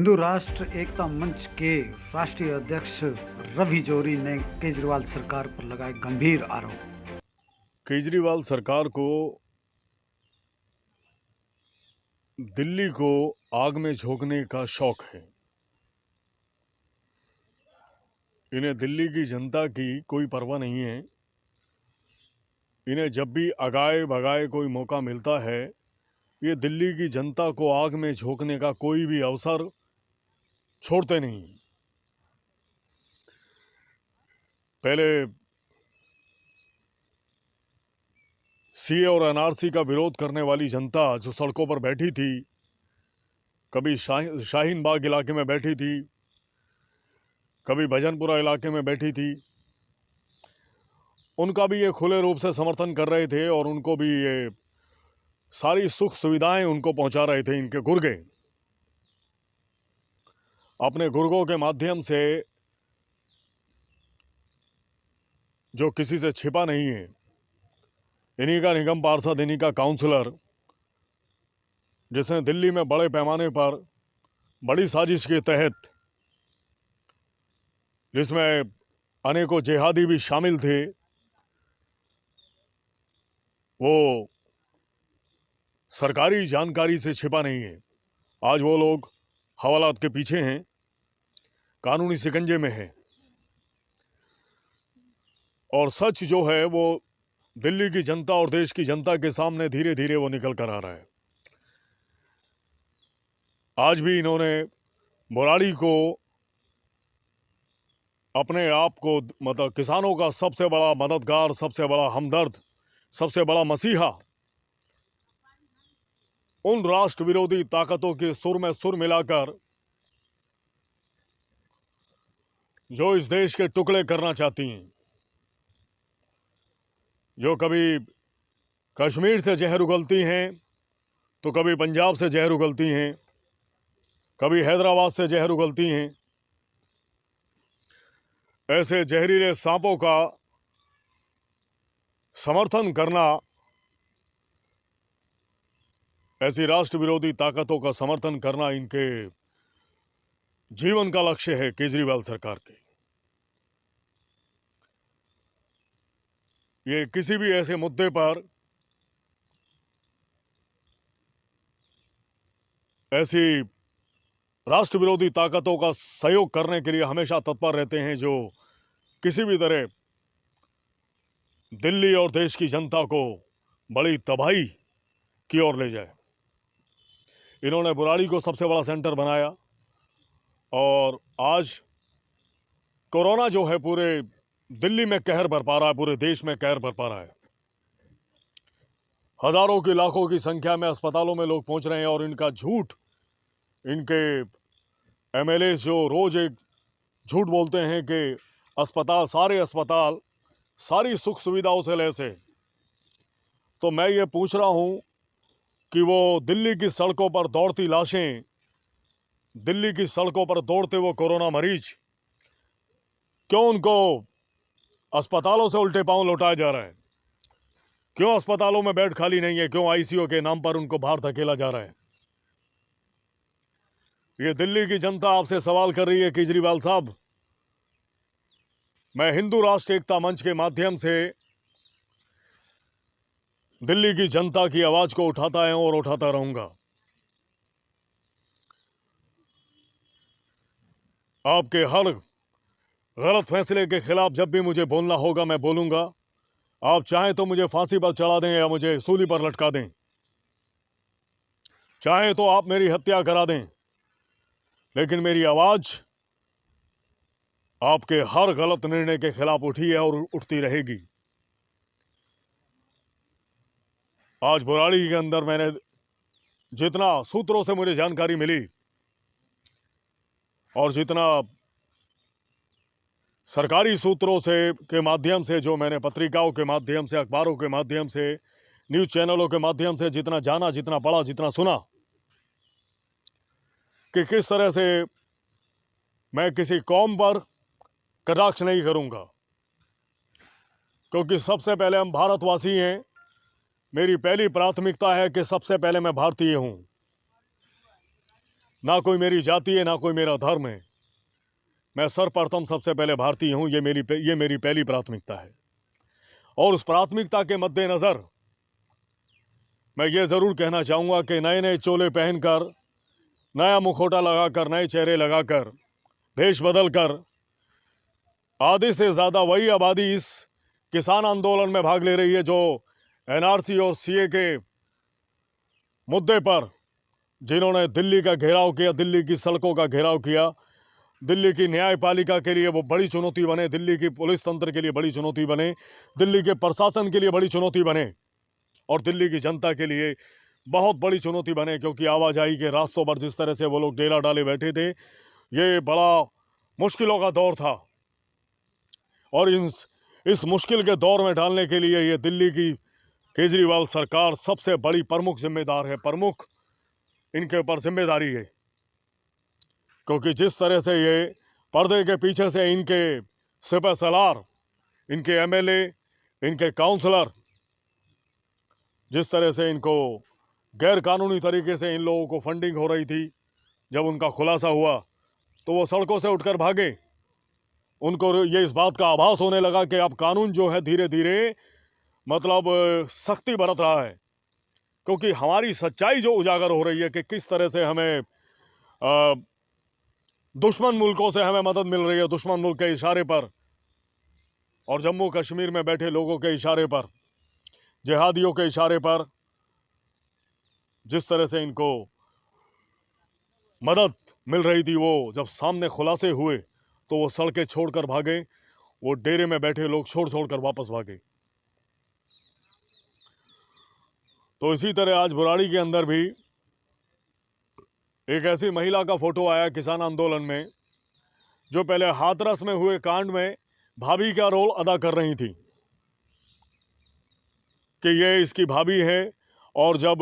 हिंदू राष्ट्र एकता मंच के राष्ट्रीय अध्यक्ष रवि जोरी ने केजरीवाल सरकार पर लगाए गंभीर आरोप। केजरीवाल सरकार को दिल्ली को आग में झोंकने का शौक है। इन्हें दिल्ली की जनता की कोई परवाह नहीं है। इन्हें जब भी अगाए भगाए कोई मौका मिलता है, ये दिल्ली की जनता को आग में झोंकने का कोई भी अवसर छोड़ते नहीं। पहले सीए और एनआरसी का विरोध करने वाली जनता जो सड़कों पर बैठी थी, कभी शाहीन बाग इलाके में बैठी थी, कभी भजनपुरा इलाके में बैठी थी, उनका भी ये खुले रूप से समर्थन कर रहे थे और उनको भी ये सारी सुख सुविधाएं उनको पहुंचा रहे थे। इनके गुर्गे अपने गुर्गों के माध्यम से, जो किसी से छिपा नहीं है, इन्हीं का निगम पार्षद, इन्हीं का काउंसलर, जिसने दिल्ली में बड़े पैमाने पर बड़ी साजिश के तहत, जिसमें अनेकों जिहादी भी शामिल थे, वो सरकारी जानकारी से छिपा नहीं है। आज वो लोग हवालात के पीछे हैं, कानूनी शिकंजे में हैं, और सच जो है वो दिल्ली की जनता और देश की जनता के सामने धीरे धीरे वो निकल कर आ रहा है। आज भी इन्होंने बुराड़ी को अपने आप को, मतलब किसानों का सबसे बड़ा मददगार, सबसे बड़ा हमदर्द, सबसे बड़ा मसीहा, उन राष्ट्र विरोधी ताकतों के सुर में सुर मिलाकर जो इस देश के टुकड़े करना चाहती हैं, जो कभी कश्मीर से जहर उगलती हैं तो कभी पंजाब से जहर उगलती हैं, कभी हैदराबाद से जहर उगलती हैं, ऐसे जहरीले सांपों का समर्थन करना, ऐसी राष्ट्र विरोधी ताकतों का समर्थन करना इनके जीवन का लक्ष्य है केजरीवाल सरकार के। ये किसी भी ऐसे मुद्दे पर, ऐसी राष्ट्र विरोधी ताकतों का सहयोग करने के लिए हमेशा तत्पर रहते हैं, जो किसी भी तरह दिल्ली और देश की जनता को बड़ी तबाही की ओर ले जाए। इन्होंने बुराड़ी को सबसे बड़ा सेंटर बनाया और आज कोरोना जो है पूरे दिल्ली में कहर बरपा रहा है, पूरे देश में कहर बरपा रहा है। हजारों की, लाखों की संख्या में अस्पतालों में लोग पहुंच रहे हैं और इनका झूठ, इनके एमएलए जो रोज एक झूठ बोलते हैं कि अस्पताल, सारे अस्पताल सारी सुख सुविधाओं से लैस है। तो मैं ये पूछ रहा हूं कि वो दिल्ली की सड़कों पर दौड़ती लाशें, दिल्ली की सड़कों पर दौड़ते वो कोरोना मरीज, क्यों उनको अस्पतालों से उल्टे पांव लौटाया जा रहा है? क्यों अस्पतालों में बेड खाली नहीं है? क्यों आईसीयू के नाम पर उनको बाहर धकेला जा रहा है? ये दिल्ली की जनता आपसे सवाल कर रही है केजरीवाल साहब। मैं हिंदू राष्ट्र एकता मंच के माध्यम से दिल्ली की जनता की आवाज को उठाता है और उठाता रहूंगा। आपके हर गलत फैसले के खिलाफ जब भी मुझे बोलना होगा मैं बोलूंगा। आप चाहें तो मुझे फांसी पर चढ़ा दें या मुझे सूली पर लटका दें, चाहें तो आप मेरी हत्या करा दें, लेकिन मेरी आवाज आपके हर गलत निर्णय के खिलाफ उठी है और उठती रहेगी। आज बुराड़ी के अंदर मैंने जितना सूत्रों से मुझे जानकारी मिली और जितना सरकारी सूत्रों से के माध्यम से, जो मैंने पत्रिकाओं के माध्यम से, अखबारों के माध्यम से, न्यूज चैनलों के माध्यम से जितना जाना, जितना पढ़ा, जितना सुना, कि किस तरह से मैं किसी कौम पर कटाक्ष नहीं करूंगा, क्योंकि सबसे पहले हम भारतवासी हैं। मेरी पहली प्राथमिकता है कि सबसे पहले मैं भारतीय हूं। ना कोई मेरी जाति है, ना कोई मेरा धर्म है। मैं सर्वप्रथम सबसे पहले भारतीय हूं, ये मेरी पहली प्राथमिकता है। और उस प्राथमिकता के मद्देनजर मैं ये जरूर कहना चाहूंगा कि नए नए चोले पहनकर, नया मुखौटा लगाकर, नए चेहरे लगाकर, भेष बदलकर आधे से ज्यादा वही आबादी इस किसान आंदोलन में भाग ले रही है जो एनआरसी और सीए के मुद्दे पर, जिन्होंने दिल्ली का घेराव किया, दिल्ली की सड़कों का घेराव किया, दिल्ली की न्यायपालिका के लिए वो बड़ी चुनौती बने, दिल्ली की पुलिस तंत्र के लिए बड़ी चुनौती बने, दिल्ली के प्रशासन के लिए बड़ी चुनौती बने और दिल्ली की जनता के लिए बहुत बड़ी चुनौती बने। क्योंकि आवाजाही के रास्तों पर जिस तरह से वो लोग डेरा डाले बैठे थे, ये बड़ा मुश्किलों का दौर था। और इस मुश्किल के दौर में डालने के लिए ये दिल्ली की केजरीवाल सरकार सबसे बड़ी प्रमुख जिम्मेदार है। प्रमुख इनके ऊपर जिम्मेदारी है, क्योंकि जिस तरह से ये पर्दे के पीछे से इनके सिपह सलार, इनके एमएलए, इनके काउंसलर, जिस तरह से इनको गैर कानूनी तरीके से इन लोगों को फंडिंग हो रही थी, जब उनका खुलासा हुआ तो वो सड़कों से उठकर भागे। उनको ये इस बात का आभास होने लगा कि अब कानून जो है धीरे धीरे मतलब सख्ती बरत रहा है, क्योंकि हमारी सच्चाई जो उजागर हो रही है कि किस तरह से हमें दुश्मन मुल्कों से हमें मदद मिल रही है, दुश्मन मुल्क के इशारे पर और जम्मू कश्मीर में बैठे लोगों के इशारे पर, जिहादियों के इशारे पर जिस तरह से इनको मदद मिल रही थी, वो जब सामने खुलासे हुए तो वो सड़कें छोड़कर भागे, वो डेरे में बैठे लोग छोड़ वापस भागे। तो इसी तरह आज बुराड़ी के अंदर भी एक ऐसी महिला का फोटो आया किसान आंदोलन में, जो पहले हाथरस में हुए कांड में भाभी का रोल अदा कर रही थी कि ये इसकी भाभी है। और जब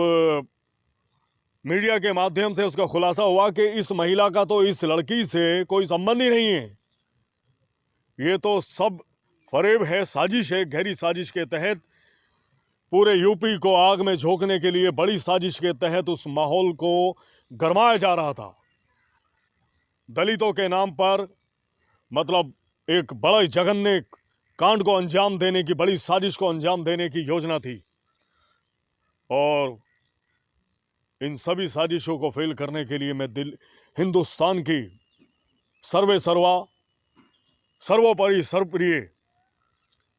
मीडिया के माध्यम से उसका खुलासा हुआ कि इस महिला का तो इस लड़की से कोई संबंध ही नहीं है, ये तो सब फरेब है, साजिश है, गहरी साजिश के तहत पूरे यूपी को आग में झोंकने के लिए बड़ी साजिश के तहत उस माहौल को गरमाया जा रहा था। दलितों के नाम पर मतलब एक बड़ा जघन्य कांड को अंजाम देने की, बड़ी साजिश को अंजाम देने की योजना थी। और इन सभी साजिशों को फेल करने के लिए मैं हिंदुस्तान की सर्वोपरि सर्वप्रिय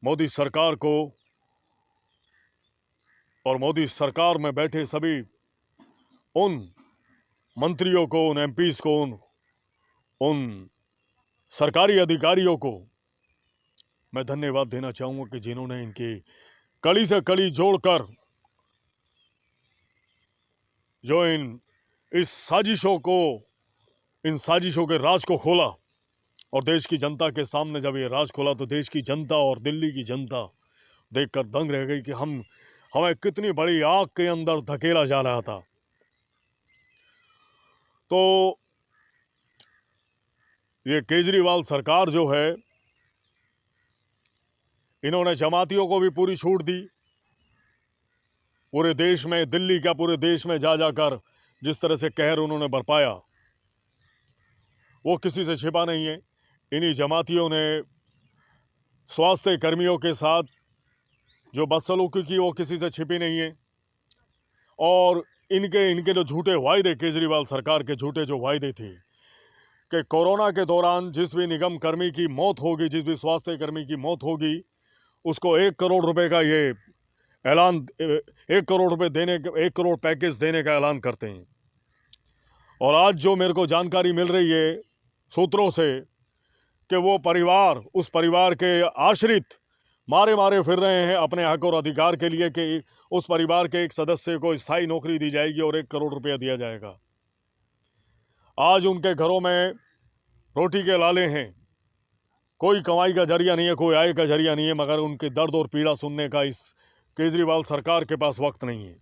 मोदी सरकार को और मोदी सरकार में बैठे सभी उन मंत्रियों को, उन एमपीज को, उन सरकारी अधिकारियों को मैं धन्यवाद देना चाहूँगा कि जिन्होंने इनकी कड़ी से कड़ी जोड़कर जो इन साजिशों के राज को खोला और देश की जनता के सामने जब ये राज खोला तो देश की जनता और दिल्ली की जनता देखकर दंग रह गई कि हमें कितनी बड़ी आग के अंदर धकेला जा रहा था। तो ये केजरीवाल सरकार जो है, इन्होंने जमातियों को भी पूरी छूट दी। पूरे देश में, दिल्ली का पूरे देश में जा जाकर जिस तरह से कहर उन्होंने बरपाया, वो किसी से छिपा नहीं है। इन्हीं जमातियों ने स्वास्थ्य कर्मियों के साथ जो बदसलूकी की वो किसी से छिपी नहीं है। और इनके जो झूठे वायदे, केजरीवाल सरकार के झूठे जो वायदे थे कि कोरोना के दौरान जिस भी निगम कर्मी की मौत होगी, जिस भी स्वास्थ्य कर्मी की मौत होगी, उसको 1 करोड़ रुपए का ये ऐलान, 1 करोड़ रुपए देने, 1 करोड़ पैकेज देने का ऐलान करते हैं। और आज जो मेरे को जानकारी मिल रही है सूत्रों से कि वो परिवार, उस परिवार के आश्रित मारे फिर रहे हैं अपने हक और अधिकार के लिए कि उस परिवार के एक सदस्य को स्थायी नौकरी दी जाएगी और 1 करोड़ रुपया दिया जाएगा। आज उनके घरों में रोटी के लाले हैं, कोई कमाई का जरिया नहीं है, कोई आय का जरिया नहीं है, मगर उनके दर्द और पीड़ा सुनने का इस केजरीवाल सरकार के पास वक्त नहीं है।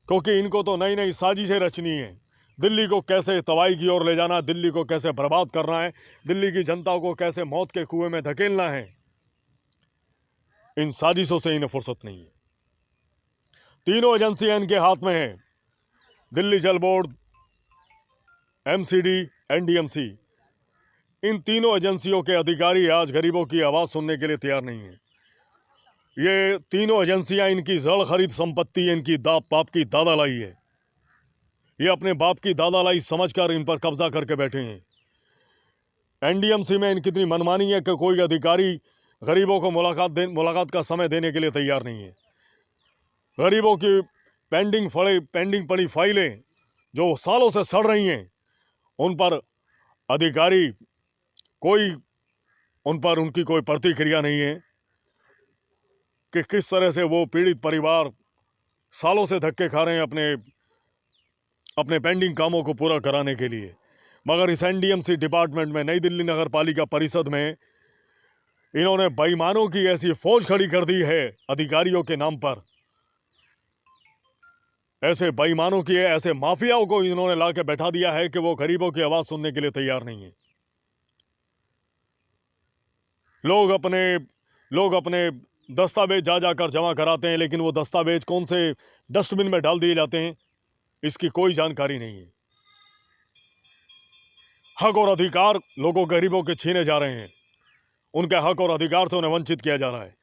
क्योंकि इनको तो नई नई साजिशें रचनी है, दिल्ली को कैसे तबाही की ओर ले जाना, दिल्ली को कैसे बर्बाद करना है, दिल्ली की जनता को कैसे मौत के कुएं में धकेलना है। इन साजिशों से इन्हें फुर्सत नहीं है। तीनों एजेंसियां इनके हाथ में हैं, दिल्ली जल बोर्ड, एमसीडी, एनडीएमसी, इन तीनों एजेंसियों के अधिकारी आज गरीबों की आवाज़ सुनने के लिए तैयार नहीं हैं। ये तीनों एजेंसियां इनकी जड़ खरीद संपत्ति, इनकी बाप की दादालाई है। ये अपने बाप की दादालाई समझकर इन पर कब्जा करके बैठे हैं। एनडीएमसी में इनकी इतनी मनमानी है कि कोई अधिकारी गरीबों को मुलाकात का समय देने के लिए तैयार नहीं है। गरीबों की पेंडिंग पड़ी फाइलें जो सालों से सड़ रही हैं, उन पर अधिकारी उनकी कोई प्रतिक्रिया नहीं है कि किस तरह से वो पीड़ित परिवार सालों से धक्के खा रहे हैं अपने पेंडिंग कामों को पूरा कराने के लिए। मगर इस एनडीएमसी डिपार्टमेंट में, नई दिल्ली नगर पालिका परिषद में, इन्होंने बेईमानों की ऐसी फौज खड़ी कर दी है अधिकारियों के नाम पर। ऐसे बेईमानों की, ऐसे माफियाओं को इन्होंने लाके बैठा दिया है कि वो गरीबों की आवाज सुनने के लिए तैयार नहीं है। लोग अपने दस्तावेज जाकर जमा कराते हैं, लेकिन वो दस्तावेज कौन से डस्टबिन में डाल दिए जाते हैं, इसकी कोई जानकारी नहीं है। हक और अधिकार लोगों गरीबों के छीने जा रहे हैं। उनके हक और अधिकार से उन्हें वंचित किया जा रहा है।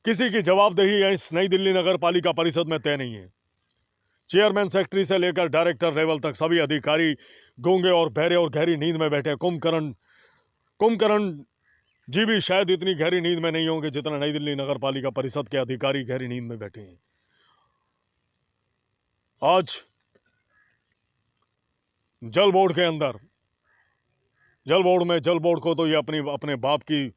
किसी की जवाबदेही इस नई दिल्ली नगर पालिका परिषद में तय नहीं है। चेयरमैन, सेक्रेटरी से लेकर डायरेक्टर लेवल तक सभी अधिकारी गूंगे और बहरे और गहरी नींद में बैठे। कुंभकर्ण जी भी शायद इतनी गहरी नींद में नहीं होंगे जितना नई दिल्ली नगर पालिका परिषद के अधिकारी गहरी नींद में बैठे हैं। आज जल बोर्ड के अंदर, जल बोर्ड को तो ये अपने बाप की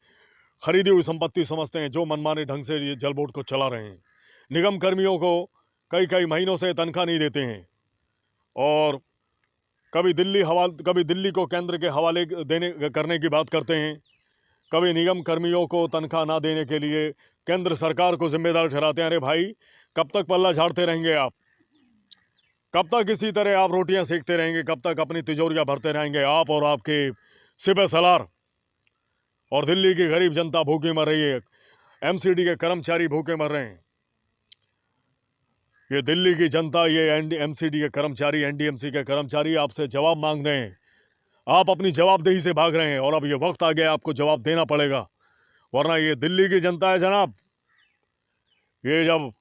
खरीदी हुई संपत्ति समझते हैं, जो मनमाने ढंग से ये जल बोर्ड को चला रहे हैं। निगम कर्मियों को कई महीनों से तनख्वाह नहीं देते हैं और कभी दिल्ली को केंद्र के हवाले करने की बात करते हैं, कभी निगम कर्मियों को तनख्वाह ना देने के लिए केंद्र सरकार को जिम्मेदार ठहराते हैं। अरे भाई, कब तक पल्ला झाड़ते रहेंगे आप? कब तक इसी तरह आप रोटियां सेकते रहेंगे? कब तक अपनी तिजोरियां भरते रहेंगे आप और आपके सिपह सलार? और दिल्ली की गरीब जनता भूखी मर रही है, एमसीडी के कर्मचारी भूखे मर रहे हैं। ये दिल्ली की जनता, ये एमसीडी के कर्मचारी, एनडीएमसी के कर्मचारी आपसे जवाब मांग रहे हैं। आप अपनी जवाबदेही से भाग रहे हैं और अब ये वक्त आ गया, आपको जवाब देना पड़ेगा, वरना ये दिल्ली की जनता है जनाब। ये जब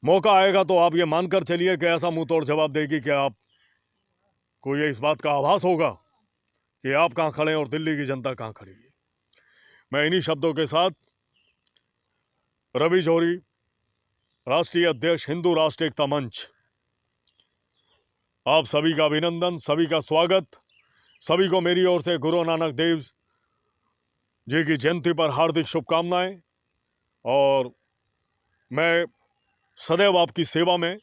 मौका आएगा तो आप ये मानकर चलिए कि ऐसा मुंह तोड़ जवाब देगी कि आपको ये इस बात का आभास होगा कि आप कहाँ खड़े हैं और दिल्ली की जनता कहाँ खड़ी है। मैं इन्हीं शब्दों के साथ रवि जौहरी, राष्ट्रीय अध्यक्ष, हिंदू राष्ट्र एकता मंच, आप सभी का अभिनंदन, सभी का स्वागत। सभी को मेरी ओर से गुरु नानक देव जी की जयंती पर हार्दिक शुभकामनाएं। और मैं सदैव आपकी सेवा में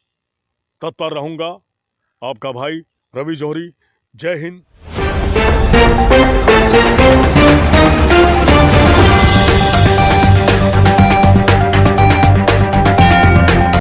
तत्पर रहूंगा। आपका भाई रवि जौहरी। जय हिंद।